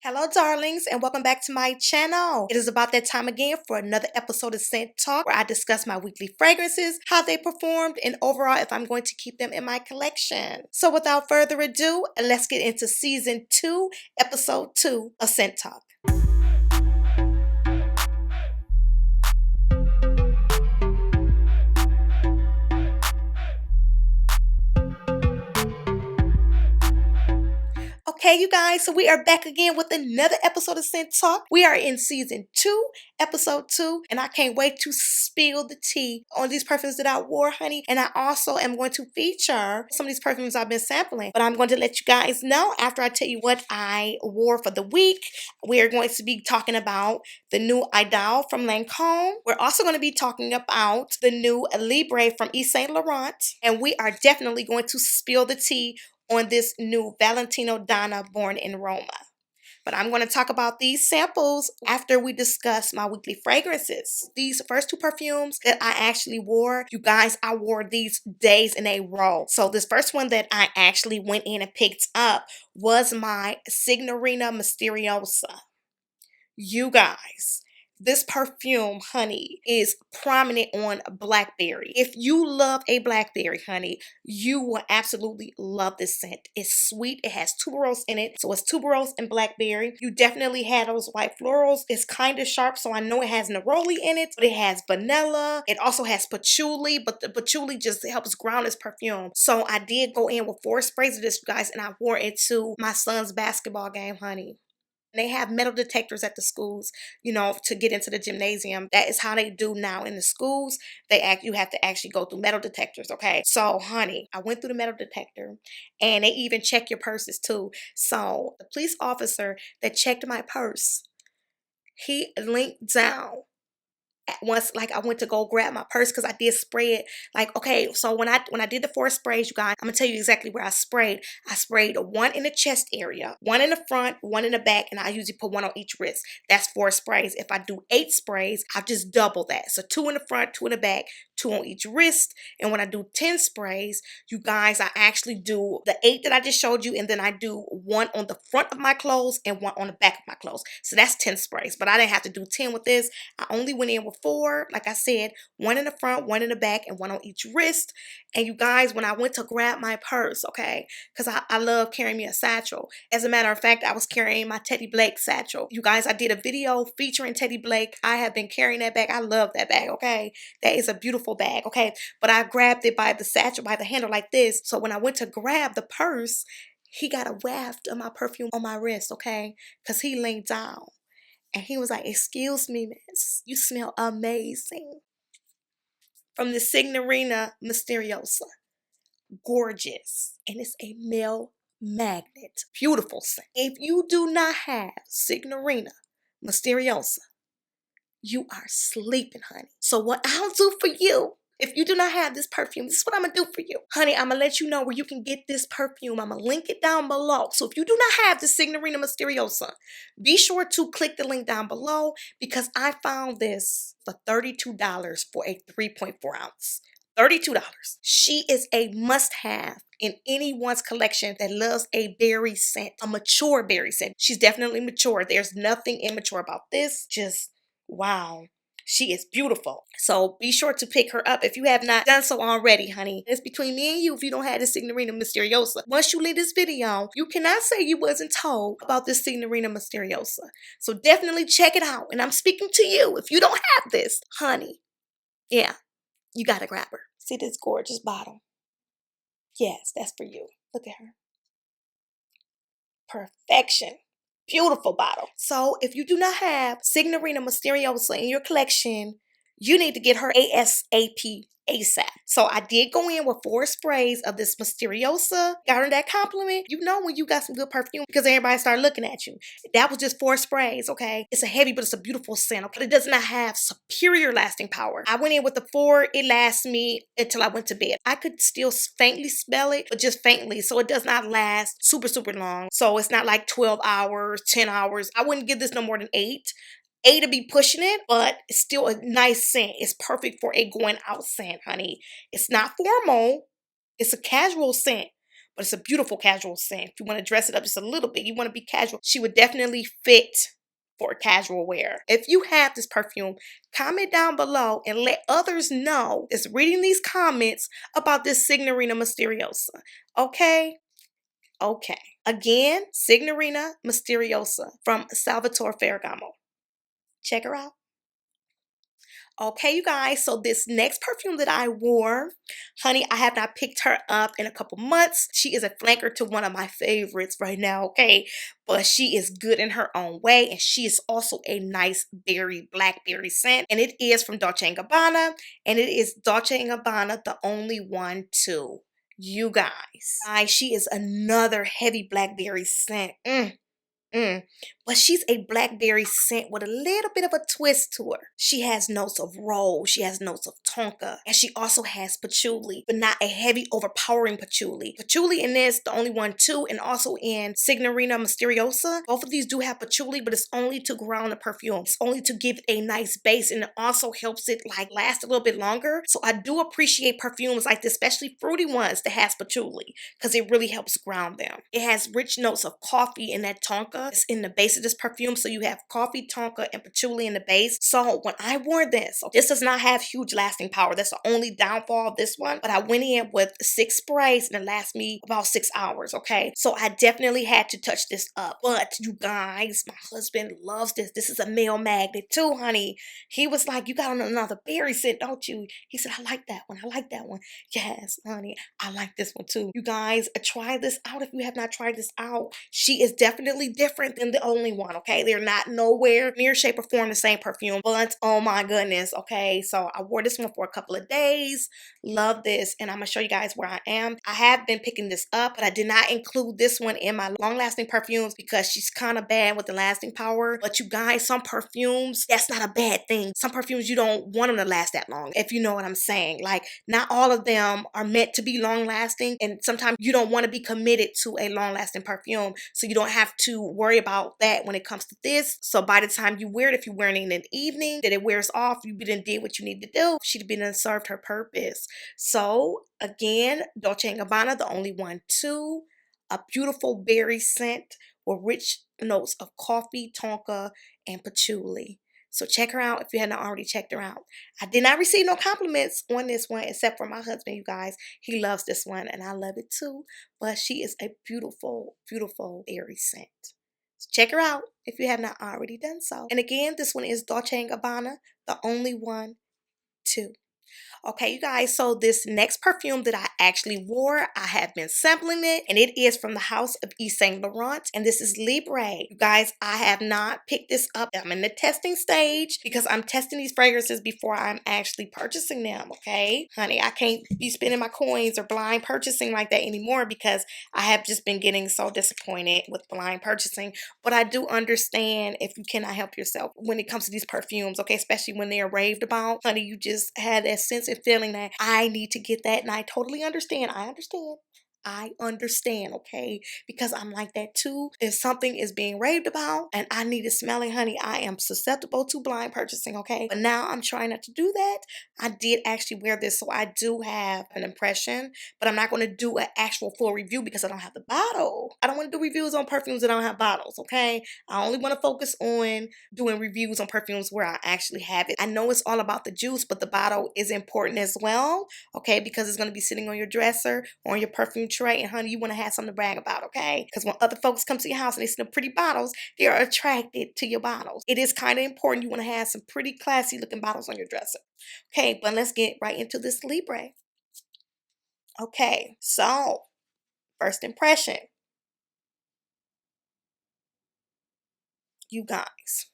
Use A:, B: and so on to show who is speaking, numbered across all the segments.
A: Hello darlings and welcome back to my channel. It is about that time again for another episode of Scent Talk where I discuss my weekly fragrances, how they performed, and overall if I'm going to keep them in my collection. So without further ado, let's get into season 2, episode 2 of Scent Talk. Okay, you guys, so we are back again with another episode of Scent Talk. We are in season 2, episode 2, and I can't wait to spill the tea on these perfumes that I wore, honey. And I also am going to feature some of these perfumes I've been sampling. But I'm going to let you guys know after I tell you what I wore for the week. We are going to be talking about the new Idole from Lancome. We're also going to be talking about the new Libre from Saint Laurent. And we are definitely going to spill the tea on this new Valentino Donna Born in Roma. But I'm going to talk about these samples after we discuss my weekly fragrances. These first two perfumes that I actually wore, you guys, I wore these days in a row. So this first one that I actually went in and picked up was my Signorina Misteriosa. You guys, this perfume, honey, is prominent on blackberry. If you love a blackberry, honey, you will absolutely love this scent. It's sweet. It has tuberose in it. So it's tuberose and blackberry. You definitely have those white florals. It's kind of sharp, so I know it has neroli in it, but it has vanilla. It also has patchouli, but the patchouli just helps ground this perfume. So I did go in with 4 sprays of this, you guys, and I wore it to my son's basketball game, honey. They have metal detectors at the schools, you know, to get into the gymnasium. That is how they do now in the schools. You have to actually go through metal detectors, okay? So, honey, I went through the metal detector, and they even check your purses too. So, the police officer that checked my purse, he leaned down once, like, I went to go grab my purse because I did spray it. Like, okay, so when I did the 4 sprays, you guys, I'm gonna tell you exactly where I sprayed. I sprayed 1 in the chest area, 1 in the front, 1 in the back, and I usually put 1 on each wrist. That's 4 sprays. If I do 8 sprays, I just double that. So 2 in the front, 2 in the back, 2 on each wrist. And when I do 10 sprays, you guys, I actually do the 8 that I just showed you, and then I do 1 on the front of my clothes and 1 on the back of my clothes. So that's 10 sprays. But I didn't have to do 10 with this. I only went in with 4, like I said, 1 in the front, 1 in the back, and 1 on each wrist. And you guys, when I went to grab my purse, okay, because I love carrying me a satchel. As a matter of fact, I was carrying my Teddy Blake satchel. You guys, I did a video featuring Teddy Blake. I have been carrying that bag. I love that bag, okay? That is a beautiful bag, okay? But I grabbed it by the satchel, by the handle like this. So when I went to grab the purse, he got a waft of my perfume on my wrist, okay? Because he leaned down. And he was like, "Excuse me, miss, you smell amazing." From the Signorina Misteriosa. Gorgeous. And it's a male magnet. Beautiful scent. If you do not have Signorina Misteriosa, you are sleeping, honey. So what I'll do for you, if you do not have this perfume, this is what I'm going to do for you. Honey, I'm going to let you know where you can get this perfume. I'm going to link it down below. So if you do not have the Signorina Misteriosa, be sure to click the link down below because I found this for $32 for a 3.4 ounce. $32. She is a must-have in anyone's collection that loves a berry scent, a mature berry scent. She's definitely mature. There's nothing immature about this. Just, wow. She is beautiful. So be sure to pick her up if you have not done so already, honey. It's between me and you if you don't have the Signorina Misteriosa. Once you leave this video, you cannot say you wasn't told about this Signorina Misteriosa. So definitely check it out. And I'm speaking to you. If you don't have this, honey, yeah, you gotta grab her. See this gorgeous bottle? Yes, that's for you. Look at her. Perfection. Beautiful bottle. So if you do not have Signorina Misteriosa in your collection, you need to get her ASAP. ASAP. So I did go in with 4 sprays of this Misteriosa. Got her that compliment. You know when you got some good perfume because everybody started looking at you. That was just 4 sprays, okay? It's a heavy, but it's a beautiful scent. But it does not have superior lasting power. I went in with the 4. It lasts me until I went to bed. I could still faintly smell it, but just faintly. So it does not last super, super long. So it's not like 12 hours, 10 hours. I wouldn't give this no more than 8. 8 to be pushing it, but it's still a nice scent. It's perfect for a going out scent, honey. It's not formal. It's a casual scent, but it's a beautiful casual scent. If you want to dress it up just a little bit, you want to be casual, she would definitely fit for casual wear. If you have this perfume, comment down below and let others know that's reading these comments about this Signorina Misteriosa. Okay? Okay. Again, Signorina Misteriosa from Salvatore Ferragamo. Check her out. Okay, you guys, so this next perfume that I wore, honey, I have not picked her up in a couple months. She is a flanker to one of my favorites right now, okay? But she is good in her own way, and she is also a nice berry, blackberry scent. And it is from Dolce & Gabbana, and it is Dolce & Gabbana, the only one too. You guys, she is another heavy blackberry scent. But she's a blackberry scent with a little bit of a twist to her. She has notes of rose, she has notes of tonka, and she also has patchouli, but not a heavy, overpowering patchouli. Patchouli in this, the only one too, and also in Signorina Misteriosa. Both of these do have patchouli, but it's only to ground the perfume. It's only to give it a nice base, and it also helps it like last a little bit longer. So I do appreciate perfumes like this, especially fruity ones that has patchouli, because it really helps ground them. It has rich notes of coffee in that tonka. It's in the base of this perfume, so you have coffee, tonka, and patchouli in the base. So when I wore this, this does not have huge lasting power. That's the only downfall of this one. But I went in with 6 sprays and it lasts me about 6 hours, okay? So I definitely had to touch this up. But you guys, my husband loves this. This is a male magnet too, honey. He was like, you got on another berry scent, don't you? He said, I like that one. I like that one. Yes, honey, I like this one too. You guys, try this out if you have not tried this out. She is definitely different than the only one, okay? They're not nowhere near, shape, or form the same perfume, but oh my goodness, okay? So I wore this one for a couple of days. Love this, and I'm gonna show you guys where I am. I have been picking this up, but I did not include this one in my long-lasting perfumes because she's kind of bad with the lasting power. But you guys, some perfumes, that's not a bad thing. Some perfumes, you don't want them to last that long, if you know what I'm saying. Like, not all of them are meant to be long-lasting, and sometimes you don't want to be committed to a long-lasting perfume, so you don't have to worry about that when it comes to this. So by the time you wear it, if you're wearing it in the evening, that it wears off, you done did what you need to do. She'd been and served her purpose. So again, Dolce & Gabbana, the only one too. A beautiful berry scent with rich notes of coffee, tonka, and patchouli. So check her out if you hadn't already checked her out. I did not receive no compliments on this one except for my husband, you guys. He loves this one and I love it too. But she is a beautiful, beautiful berry scent. So check her out if you have not already done so. And again, this one is Dolce & Gabbana, the only one too. Okay, you guys, so this next perfume that I actually wore, I have been sampling it, and it is from the house of Yves Saint Laurent, and this is Libre. You guys, I have not picked this up. I'm in the testing stage because I'm testing these fragrances before I'm actually purchasing them, okay? Honey, I can't be spending my coins or blind purchasing like that anymore because I have just been getting so disappointed with blind purchasing. But I do understand if you cannot help yourself when it comes to these perfumes, okay? Especially when they're raved about. Honey, you just had that sense of feeling that I need to get that, and I totally understand. I understand, okay? Because I'm like that too. If something is being raved about and I need to smell it, honey, I am susceptible to blind purchasing, okay? But now I'm trying not to do that. I did actually wear this, so I do have an impression, but I'm not going to do an actual full review because I don't have the bottle. I don't want to do reviews on perfumes that don't have bottles, okay? I only want to focus on doing reviews on perfumes where I actually have it. I know it's all about the juice, but the bottle is important as well, okay? Because it's going to be sitting on your dresser or on your perfume tray, and honey, you want to have something to brag about, okay? Because when other folks come to your house and they see the pretty bottles, they are attracted to your bottles. It is kind of important. You want to have some pretty classy looking bottles on your dresser. Okay, but let's get right into this Libre. Okay, so first impression. You guys,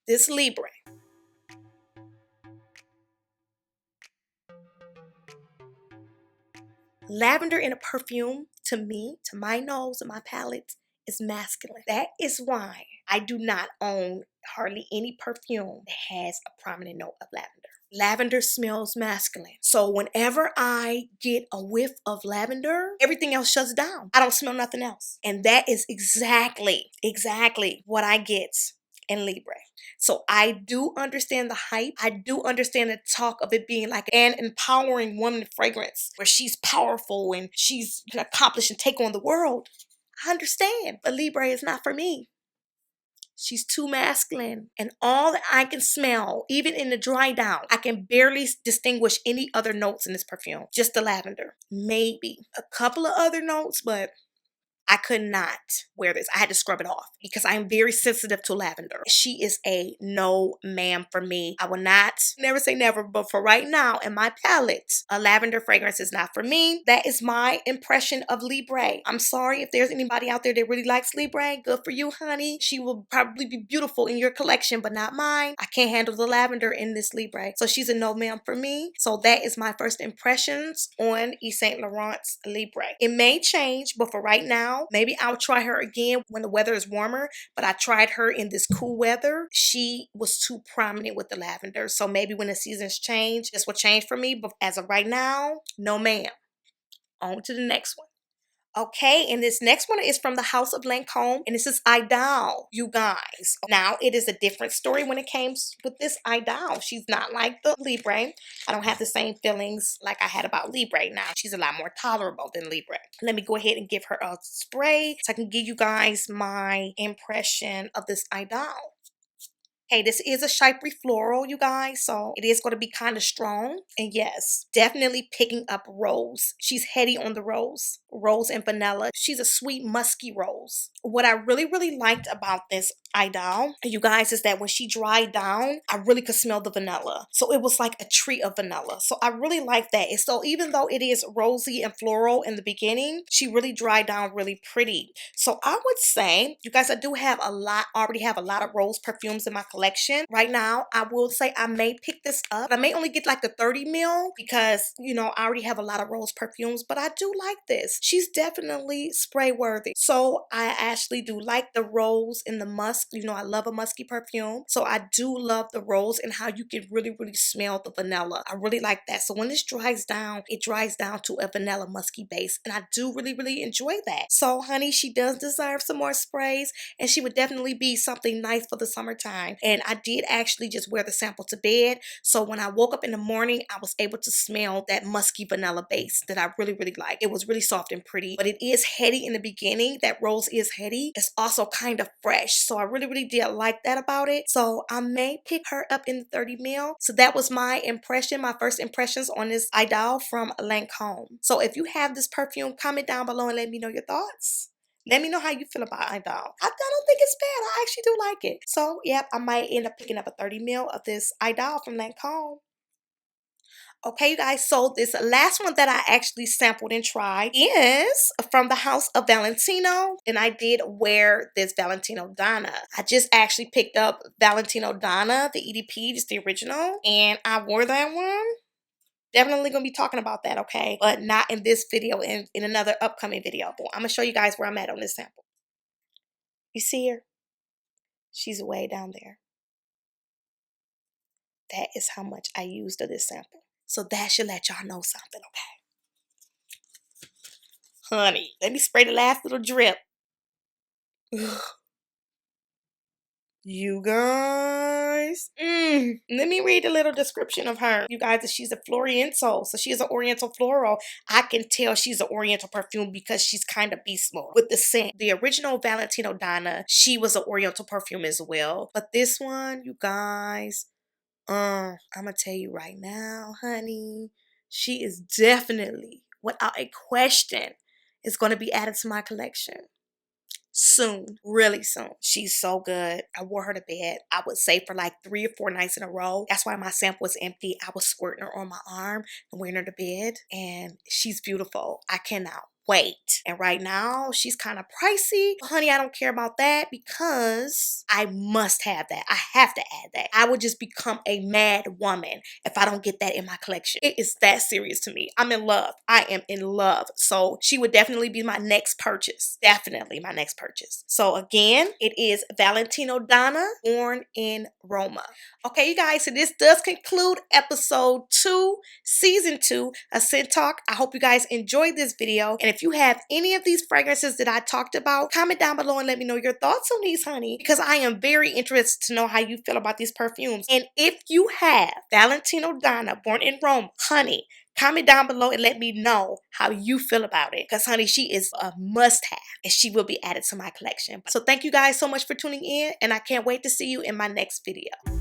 A: this Libre. Lavender in a perfume, to me, to my nose and my palate, is masculine. That is why I do not own hardly any perfume that has a prominent note of lavender. Lavender smells masculine. So whenever I get a whiff of lavender, everything else shuts down. I don't smell nothing else. And that is exactly what I get and Libre. So I do understand the hype. I do understand the talk of it being like an empowering woman fragrance where she's powerful and she's can accomplish and take on the world. I understand, but Libre is not for me. She's too masculine. And all that I can smell, even in the dry down, I can barely distinguish any other notes in this perfume. Just the lavender. Maybe a couple of other notes, but I could not wear this. I had to scrub it off because I'm very sensitive to lavender. She is a no ma'am for me. I will not, never say never, but for right now in my palette, a lavender fragrance is not for me. That is my impression of Libre. I'm sorry if there's anybody out there that really likes Libre. Good for you, honey. She will probably be beautiful in your collection, but not mine. I can't handle the lavender in this Libre. So she's a no ma'am for me. So that is my first impressions on Yves Saint Laurent's Libre. It may change, but for right now, maybe I'll try her again when the weather is warmer, but I tried her in this cool weather. She was too prominent with the lavender. So maybe when the seasons change, this will change for me. But as of right now, no ma'am. On to the next one. Okay, and this next one is from the house of Lancome, and this is Idole, you guys. Now, it is a different story when it came with this Idole. She's not like the Libre. I don't have the same feelings like I had about Libre. Now, she's a lot more tolerable than Libre. Let me go ahead and give her a spray so I can give you guys my impression of this Idole. Hey, this is a Chypre floral, you guys, so it is going to be kind of strong. And yes, definitely picking up rose. She's heady on the rose and vanilla. She's a sweet, musky rose. What I really, really liked about this Idole, you guys, is that when she dried down, I really could smell the vanilla. So it was like a tree of vanilla. So I really like that. And so even though it is rosy and floral in the beginning, she really dried down really pretty. So I would say, you guys, I do have already have a lot of rose perfumes in my collection. Right now, I will say I may pick this up. I may only get like the 30 ml because, you know, I already have a lot of rose perfumes, but I do like this. She's definitely spray worthy. So I actually do like the rose and the musk. You know, I love a musky perfume. So I do love the rose and how you can really, really smell the vanilla. I really like that. So when this dries down, it dries down to a vanilla musky base. And I do really, really enjoy that. So honey, she does deserve some more sprays and she would definitely be something nice for the summertime. And I did actually just wear the sample to bed. So when I woke up in the morning, I was able to smell that musky vanilla base that I really, really like. It was really soft and pretty, but it is heady in the beginning. That rose is heady. It's also kind of fresh. So I really, really did like that about it. So I may pick her up in the 30 ml. So that was my impression, my first impressions on this Idole from Lancome. So if you have this perfume, comment down below and let me know your thoughts. Let me know how you feel about Idole. I don't think it's bad. I actually do like it. So, yep, I might end up picking up a 30 ml of this Idole from Lancome. Okay, you guys, so this last one that I actually sampled and tried is from the house of Valentino, and I did wear this Valentino Donna. I just actually picked up Valentino Donna, the EDP, just the original, and I wore that one. Definitely gonna be talking about that, okay? But not in this video, in another upcoming video. But I'm gonna show you guys where I'm at on this sample. You see her? She's way down there. That is how much I used of this sample. So that should let y'all know something, okay? Honey, let me spray the last little drip. You guys. Let me read a little description of her. You guys, she's a Floriento. So she is an Oriental floral. I can tell she's an Oriental perfume because she's kind of beast mode with the scent. The original Valentino Donna, she was an Oriental perfume as well. But this one, you guys, I'm going to tell you right now, honey, she is definitely, without a question, is going to be added to my collection. Soon, really soon. She's so good. I wore her to bed, I would say, for like 3 or 4 nights in a row. That's why my sample was empty. I was squirting her on my arm and wearing her to bed. And she's beautiful. I cannot wait. And right now, she's kind of pricey. But honey, I don't care about that because I must have that. I have to add that. I would just become a mad woman if I don't get that in my collection. It is that serious to me. I'm in love. I am in love. So she would definitely be my next purchase. Definitely my next purchase. So again, it is Valentino Donna, born in Roma. Okay, you guys, so this does conclude episode 2, season 2 of Scent Talk. I hope you guys enjoyed this video. And if if you have any of these fragrances that I talked about, comment down below and let me know your thoughts on these, honey, because I am very interested to know how you feel about these perfumes. And if you have Valentino Donna, Born in Rome, honey, comment down below and let me know how you feel about it. Because, honey, she is a must-have and she will be added to my collection. So thank you guys so much for tuning in, and I can't wait to see you in my next video.